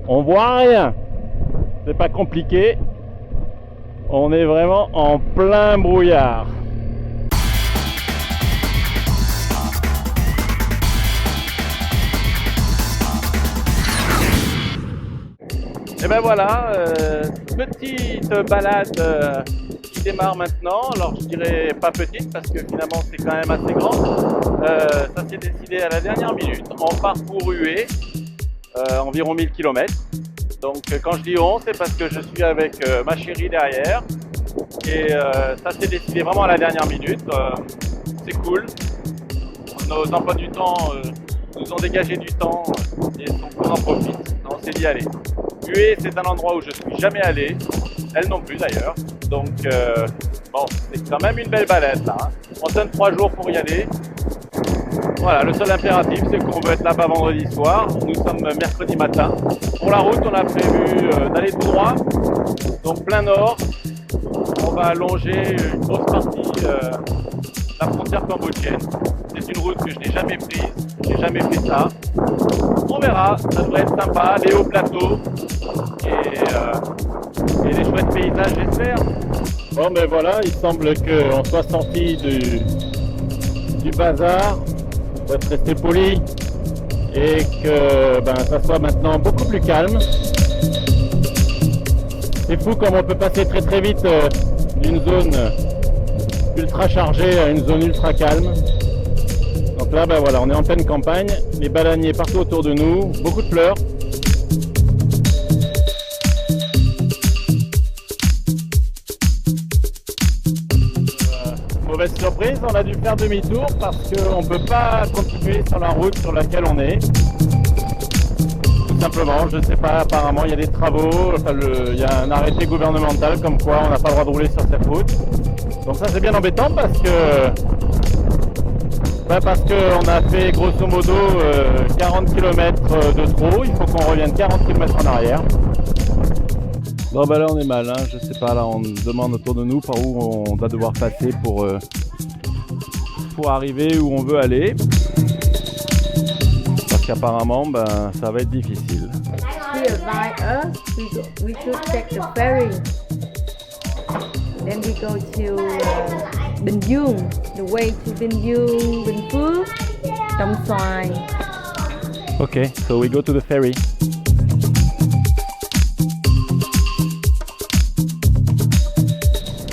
On voit rien. C'est pas compliqué. On est vraiment en plein brouillard. Et ben voilà, petite balade qui démarre maintenant. Alors je dirais pas petite parce que finalement c'est quand même assez grand. Ça s'est décidé à la dernière minute. On part pour Hué, environ 1000 km. Donc quand je dis on, c'est parce que je suis avec ma chérie derrière. Et ça s'est décidé vraiment à la dernière minute. C'est cool. Nos emplois du temps nous ont dégagé du temps et on en profite. On s'est dit allez. Hué, c'est un endroit où je suis jamais allé, elle non plus d'ailleurs. Donc bon, c'est quand même une belle balade là. On donne 3 jours pour y aller. Voilà, le seul impératif, c'est qu'on veut être là-bas vendredi soir. Nous sommes mercredi matin. Pour la route, on a prévu d'aller tout droit, donc plein nord. On va allonger une grosse partie la frontière cambodgienne. C'est une route que je n'ai jamais prise, j'ai jamais fait ça. On verra, ça devrait être sympa, des hauts plateaux et des chouettes paysages, j'espère. Bon ben voilà, il semble qu'on soit sorti du bazar, on va être resté poli et que ça soit maintenant beaucoup plus calme. C'est fou comme on peut passer très très vite d'une zone ultra chargée à une zone ultra calme. Donc là, voilà, on est en pleine campagne, les bananiers partout autour de nous, beaucoup de fleurs. Mauvaise surprise, on a dû faire demi-tour parce qu'on ne peut pas continuer sur la route sur laquelle on est. Tout simplement, je ne sais pas, apparemment il y a des travaux, il y a un arrêté gouvernemental comme quoi on n'a pas le droit de rouler sur cette route. Donc ça c'est bien embêtant parce qu'on a fait grosso modo 40 km de trop, il faut qu'on revienne 40 km en arrière. Bon là on est mal, hein. Je sais pas, là on demande autour de nous par où on va devoir passer pour arriver où on veut aller. Parce qu'apparemment ça va être difficile. He advised us we should take the ferry. Then we go to Bình Dương, the way to Bình Dương, Bình Phước, Đồng Xoài. Okay, so we go to the ferry.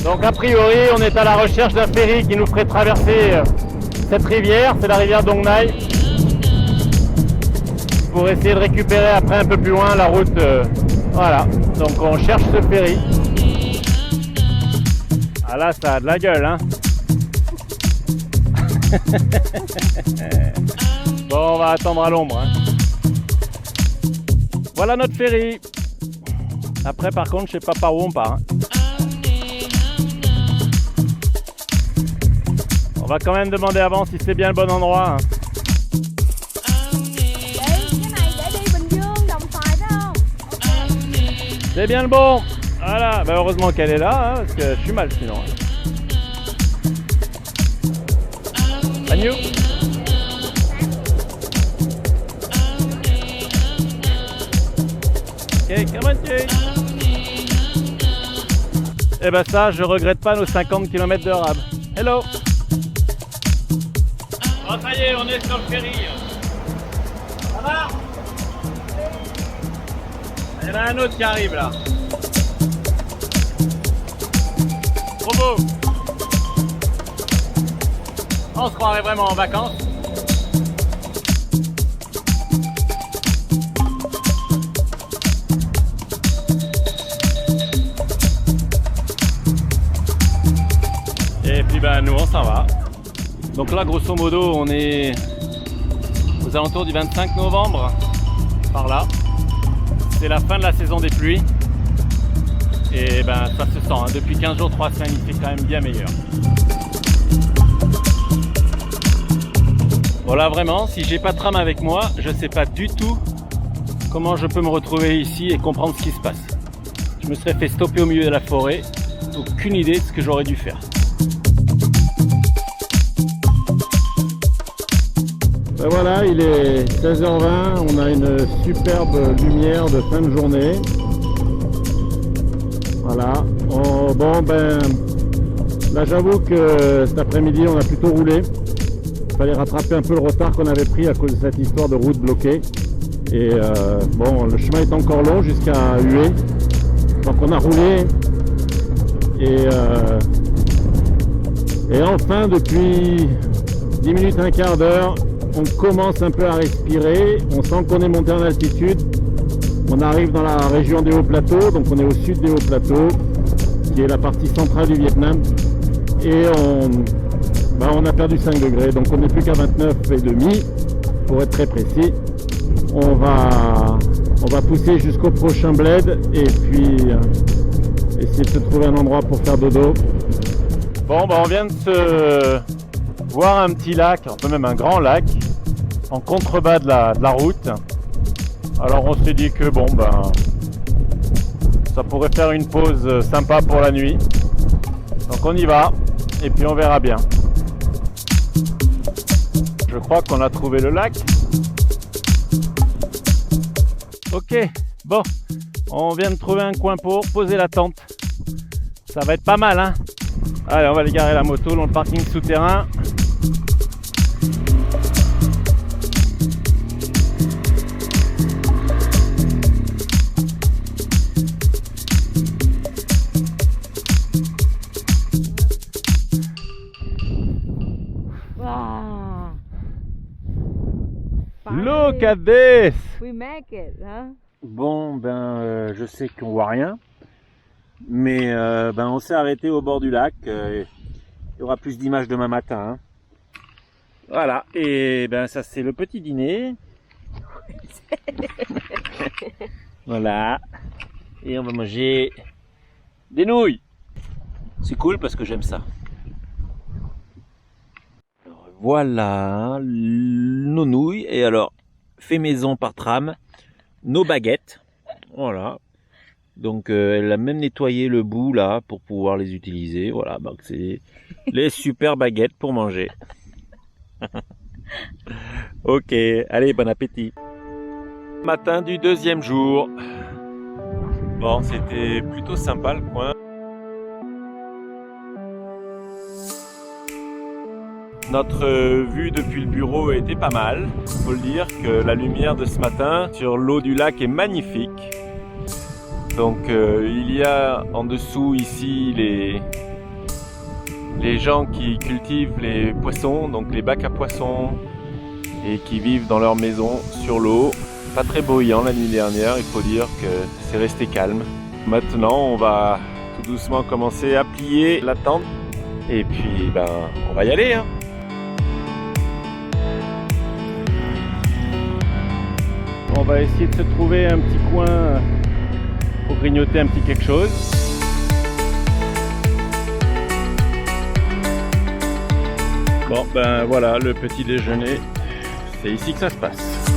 Donc a priori, on est à la recherche d'un ferry qui nous ferait traverser cette rivière, c'est la rivière Dong Nai. Pour essayer de récupérer après un peu plus loin la route. Voilà, donc on cherche ce ferry. Ah là, ça a de la gueule, hein. Bon, on va attendre à l'ombre, hein. Voilà notre ferry. Après, par contre, je sais pas par où on part, hein. On va quand même demander avant si c'est bien le bon endroit, hein. C'est bien le bon. Voilà, heureusement qu'elle est là, hein, parce que je suis mal sinon. Agnew. Ok, come on, Jay. Eh ça, je regrette pas nos 50 km de rab. Hello. Oh, ça y est, on est sur le ferry. Ça va? Il y en a un autre qui arrive là. Trop beau. On se croirait vraiment en vacances. Et puis nous on s'en va. Donc là grosso modo on est aux alentours du 25 novembre. Par là. C'est la fin de la saison des pluies. Et ça se sent, hein. Depuis 15 jours, 3 semaines, il fait quand même bien meilleur. Voilà, vraiment, si j'ai pas de tram avec moi, je sais pas du tout comment je peux me retrouver ici et comprendre ce qui se passe. Je me serais fait stopper au milieu de la forêt, aucune idée de ce que j'aurais dû faire. Ben voilà, il est 16h20, on a une superbe lumière de fin de journée. Voilà. Bon ben, là j'avoue que cet après-midi on a plutôt roulé. Il fallait rattraper un peu le retard qu'on avait pris à cause de cette histoire de route bloquée. Et bon, le chemin est encore long jusqu'à Hué. Donc on a roulé. Et enfin, depuis 10 minutes, un quart d'heure, on commence un peu à respirer. On sent qu'on est monté en altitude. On arrive dans la région des hauts plateaux, donc on est au sud des hauts plateaux, qui est la partie centrale du Vietnam. Et on a perdu 5 degrés, donc on n'est plus qu'à 29,5 pour être très précis. On va pousser jusqu'au prochain bled et puis essayer de se trouver un endroit pour faire dodo. Bon, on vient de se voir un petit lac, un peu même un grand lac, en contrebas de la route. Alors on s'est dit que ça pourrait faire une pause sympa pour la nuit. Donc on y va et puis on verra bien. Je crois qu'on a trouvé le lac. Ok, bon, on vient de trouver un coin pour poser la tente. Ça va être pas mal, hein. Allez, on va aller garer la moto dans le parking souterrain. Wow. Look at this! We make it, huh? Bon, je sais qu'on voit rien, mais on s'est arrêté au bord du lac. Il y aura plus d'images demain matin. Hein. Voilà, et ça c'est le petit dîner. Voilà, et on va manger des nouilles. C'est cool parce que j'aime ça. Alors, voilà nos nouilles, et alors fait maison par Tram. Nos baguettes, voilà. Donc elle a même nettoyé le bout là pour pouvoir les utiliser. Voilà, donc c'est les super baguettes pour manger. Ok, allez, bon appétit. Matin du deuxième jour. Bon, c'était plutôt sympa le coin. Notre vue depuis le bureau était pas mal. Il faut le dire que la lumière de ce matin sur l'eau du lac est magnifique. Donc il y a en dessous ici les gens qui cultivent les poissons, donc les bacs à poissons, et qui vivent dans leur maison sur l'eau. Pas très bruyant la nuit dernière, il faut dire que c'est resté calme. Maintenant on va tout doucement commencer à plier la tente et puis on va y aller, hein. On va essayer de se trouver un petit coin pour grignoter un petit quelque chose. Bon voilà, le petit déjeuner, c'est ici que ça se passe.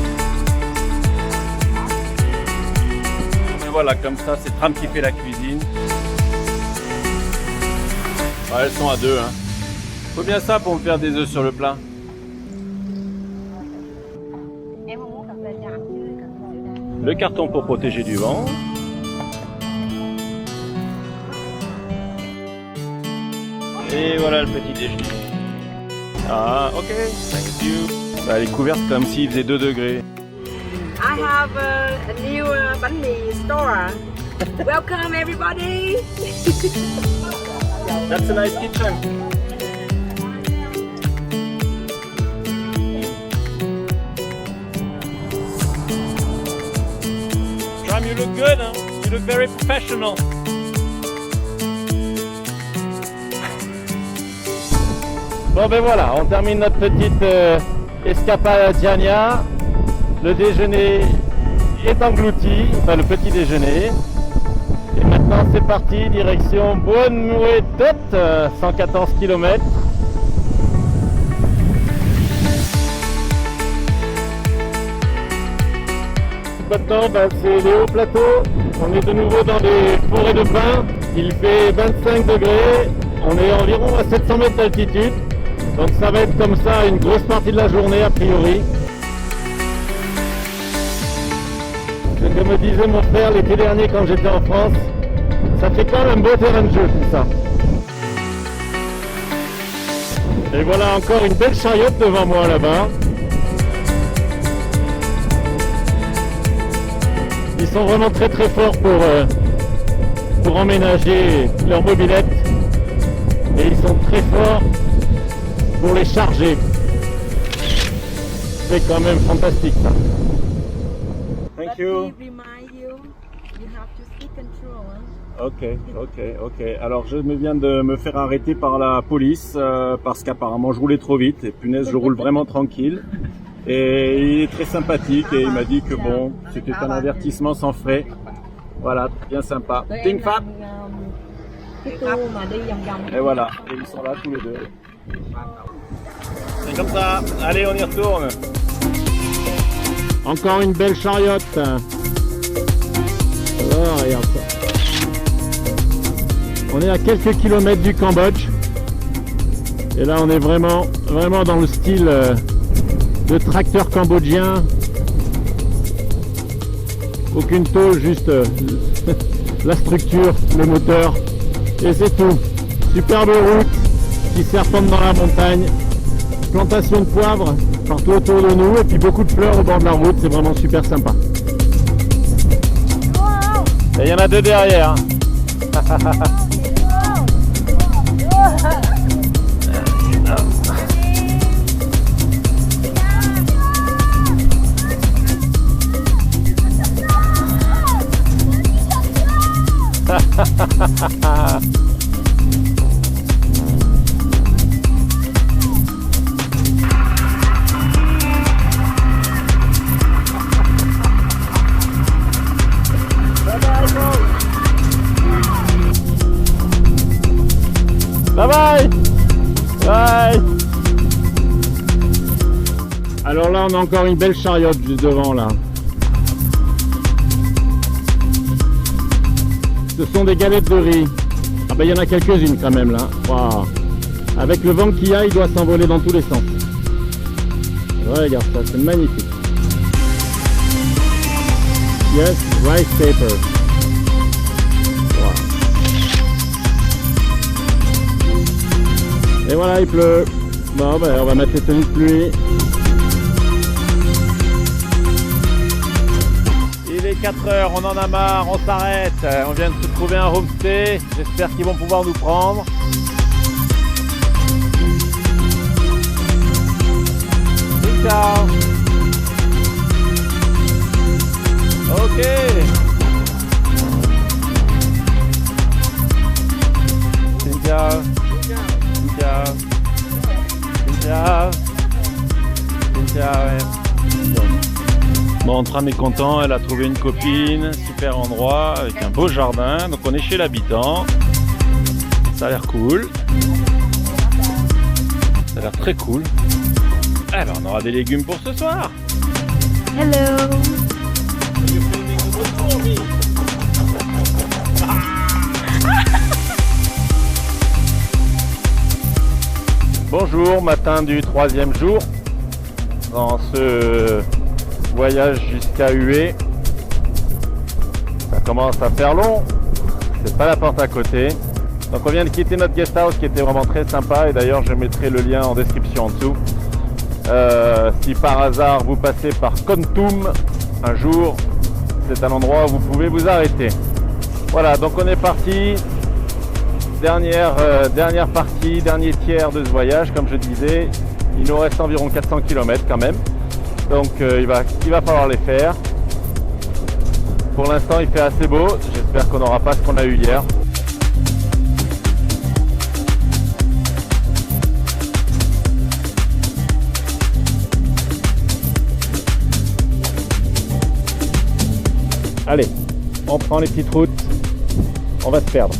Et voilà, comme ça, c'est Tram qui fait la cuisine. Elles sont à deux, hein. Faut bien ça pour me faire des œufs sur le plat. Le carton pour protéger du vent. Et voilà le petit déjeuner. Ah, ok, thank you. Elle est couverte comme s'il faisait 2 degrés. I have a new bánh mì store. Welcome everybody. That's a nice kitchen. Tram, you look good, huh? You look very professional. Bon voilà, on termine notre petite escapade à Diania. Le déjeuner est englouti, enfin le petit déjeuner. Et maintenant c'est parti, direction Buon Muay Thot, 114 km. Maintenant c'est les hauts plateaux, on est de nouveau dans des forêts de pins, il fait 25 degrés, on est environ à 700 mètres d'altitude. Donc ça va être comme ça une grosse partie de la journée a priori. Comme me disait mon frère l'été dernier quand j'étais en France, ça fait quand même un beau terrain de jeu tout ça. Et voilà encore une belle chariote devant moi là-bas. Ils sont vraiment très très forts pour emménager leur mobilette. Et ils sont très forts pour les charger. C'est quand même fantastique ça. Thank you. Remind you, you have to stick control. Ok. Alors je viens de me faire arrêter par la police parce qu'apparemment je roulais trop vite. Et punaise, je roule vraiment tranquille. Et il est très sympathique et il m'a dit que bon, c'était un avertissement sans frais. Voilà, bien sympa. Ting Fat. Et voilà, et ils sont là tous les deux. C'est comme ça. Allez, on y retourne. Encore une belle chariote. Oh, regarde ça. On est à quelques kilomètres du Cambodge. Et là, on est vraiment dans le style de tracteur cambodgien. Aucune tôle, juste la structure, le moteur. Et c'est tout. Superbe route qui serpente dans la montagne. Plantation de poivre partout autour de nous et puis beaucoup de fleurs au bord de la route, c'est vraiment super sympa. Et il y en a deux derrière. Bye bye. Bye. Alors là, on a encore une belle chariote juste devant là. Ce sont des galettes de riz. Ah ben il y en a quelques-unes quand même là. Wow. Avec le vent qu'il y a, il doit s'envoler dans tous les sens. Regarde ça, c'est magnifique. Yes, rice paper. Wow. Et voilà, il pleut. Bon ben on va mettre les tenues de pluie. Il est 4 heures, on en a marre, on s'arrête. On vient de se trouver un homestay. J'espère qu'ils vont pouvoir nous prendre. Ciao. Ok. Ciao. Ciao. Ciao. Ciao. Bon, Tram est content, elle a trouvé une copine, super endroit, avec un beau jardin. Donc on est chez l'habitant. Ça a l'air cool. Ça a l'air très cool. Eh ben, on aura des légumes pour ce soir. Hello. Bonjour, matin du 3e jour dans ce voyage jusqu'à Hue. Ça commence à faire long, c'est pas la porte à côté. Donc on vient de quitter notre guest house qui était vraiment très sympa et d'ailleurs je mettrai le lien en description en dessous. Si par hasard vous passez par Kontum un jour, c'est un endroit où vous pouvez vous arrêter. Voilà, donc on est parti. Dernière partie, dernier tiers de ce voyage, comme je disais. Il nous reste environ 400 km quand même. Donc il va falloir les faire. Pour l'instant il fait assez beau. J'espère qu'on n'aura pas ce qu'on a eu hier. Allez, on prend les petites routes. On va se perdre.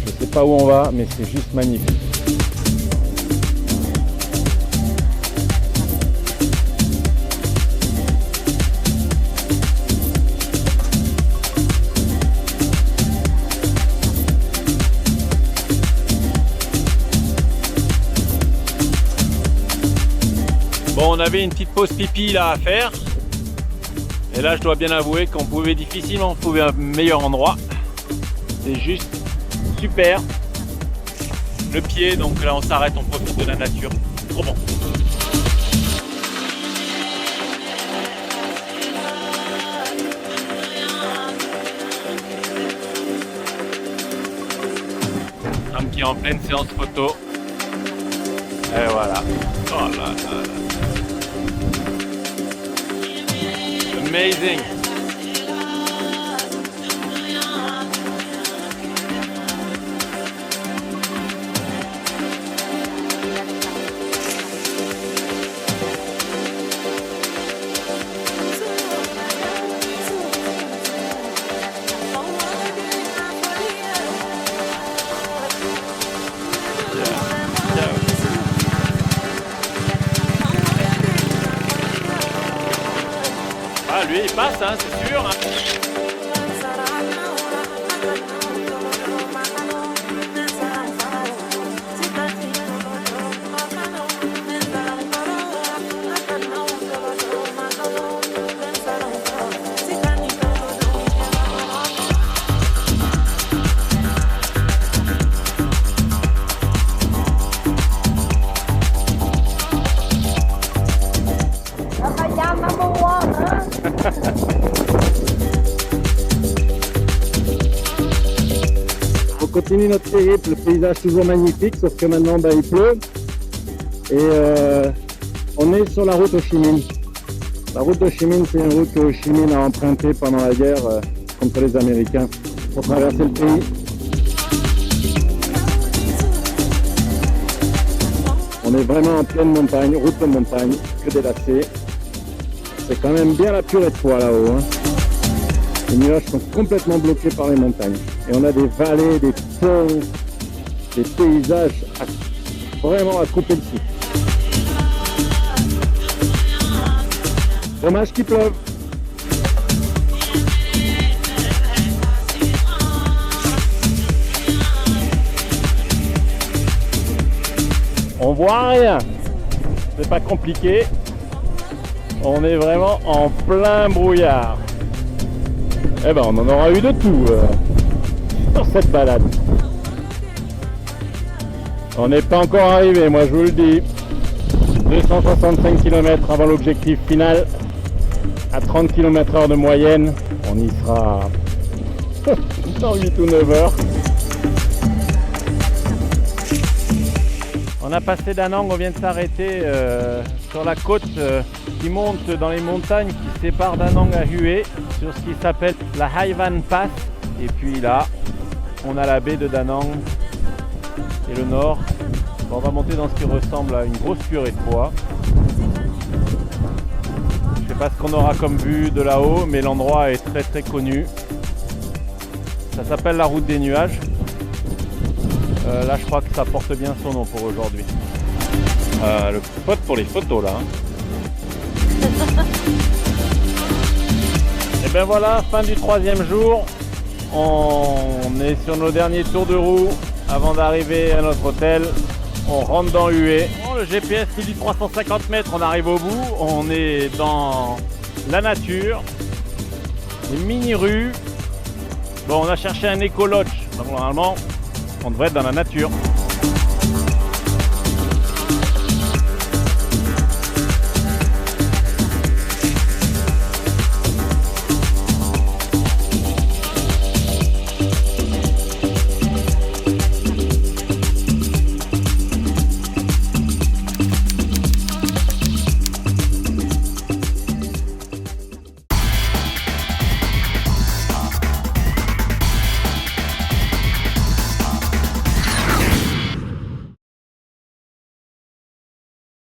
Je sais pas où on va, mais c'est juste magnifique. Bon, on avait une petite pause pipi là à faire. Et là, je dois bien avouer qu'on pouvait difficilement trouver un meilleur endroit. C'est juste super. Le pied, donc là on s'arrête, on profite de la nature. Trop bon. Homme qui est en pleine séance photo. Et voilà. Oh là là là. Amazing. Ah, lui il passe, hein, c'est sûr. On continue notre périple, le paysage toujours magnifique, sauf que maintenant il pleut. Et on est sur la route Ho Chi Minh. La route Ho Chi Minh, c'est une route que Ho Chi Minh a empruntée pendant la guerre contre les Américains pour traverser le pays. On est vraiment en pleine montagne, route de montagne, que des lacets. C'est quand même bien la purée de poids là-haut. Hein. Les nuages sont complètement bloqués par les montagnes. Et on a des vallées, des ponts, des paysages vraiment à couper le souffle. Dommage qu'il pleuve. On voit rien. C'est pas compliqué. On est vraiment en plein brouillard. Eh ben, on en aura eu de tout sur cette balade. On n'est pas encore arrivé, moi je vous le dis. 265 km avant l'objectif final. À 30 km/h de moyenne. On y sera dans 8 ou 9 heures. On a passé Da Nang, on vient de s'arrêter sur la côte qui monte dans les montagnes qui séparent Da Nang à Hue, sur ce qui s'appelle la Hai Van Pass. Et puis là, on a la baie de Da Nang et le nord. On va monter dans ce qui ressemble à une grosse purée de pois. Je ne sais pas ce qu'on aura comme vue de là-haut, mais l'endroit est très très connu. Ça s'appelle la route des nuages. Là, je crois que ça porte bien son nom pour aujourd'hui. Le spot pour les photos là. Et ben voilà, fin du 3e jour. On est sur nos derniers tours de roue avant d'arriver à notre hôtel. On rentre dans Hue. Oh, le GPS nous dit 350 mètres, on arrive au bout. On est dans la nature, des mini-rues. Bon, on a cherché un éco-lodge. Donc normalement, on devrait être dans la nature.